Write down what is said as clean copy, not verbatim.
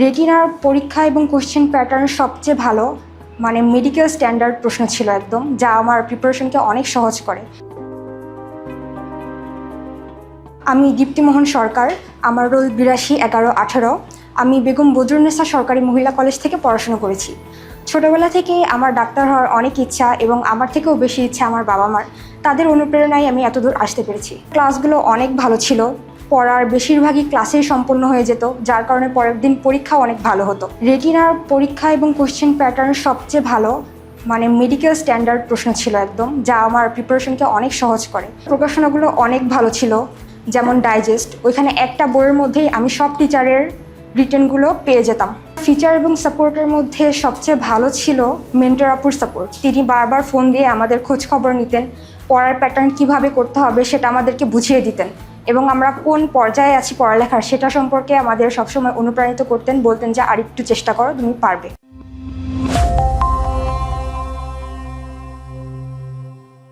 রেটিনার পরীক্ষা এবং question pattern সবচেয়ে ভালো, মানে মেডিকেল স্ট্যান্ডার্ড প্রশ্ন ছিল একদম, যা আমার প্রিপারেশনকে অনেক সহজ করে। আমি দীপ্তিমোহন সরকার, আমার রোল 821118। আমি বেগম বদরুন্নেসা সরকারি মহিলা কলেজ থেকে পড়াশোনা করেছি। ছোটোবেলা থেকে আমার ডাক্তার হওয়ার অনেক ইচ্ছা এবং আমার থেকেও বেশি ইচ্ছা আমার বাবা মার। তাদের অনুপ্রেরণায় আমি এতদূর আসতে পেরেছি। ক্লাসগুলো অনেক ভালো ছিল, পড়ার বেশিরভাগই ক্লাসেই সম্পন্ন হয়ে যেত, যার কারণে পরের দিন পরীক্ষা অনেক ভালো হতো। রেটিনার পরীক্ষা এবং কোশ্চেন প্যাটার্ন সবচেয়ে ভালো, মানে মেডিকেল স্ট্যান্ডার্ড প্রশ্ন ছিল একদম, যা আমার প্রিপারেশনকে অনেক সহজ করে। প্রকাশনাগুলো অনেক ভালো ছিল, যেমন ডাইজেস্ট, ওইখানে একটা বইয়ের মধ্যেই আমি সব টিচারের রিটেনগুলো পেয়ে যেতাম। ফিচার এবং সাপোর্টের মধ্যে সবচেয়ে ভালো ছিল মেন্টর আপুর সাপোর্ট। তিনি বারবার ফোন দিয়ে আমাদের খোঁজ খবর নিতেন, পড়ার প্যাটার্ন কিভাবে করতে হবে সেটা আমাদেরকে বুঝিয়ে দিতেন এবং আমরা কোন পর্যায়ে আছি পড়ালেখার সেটা সম্পর্কে আমাদের সবসময় অনুপ্রাণিত করতেন, বলতেন যে আরেকটু চেষ্টা করো, তুমি পারবে।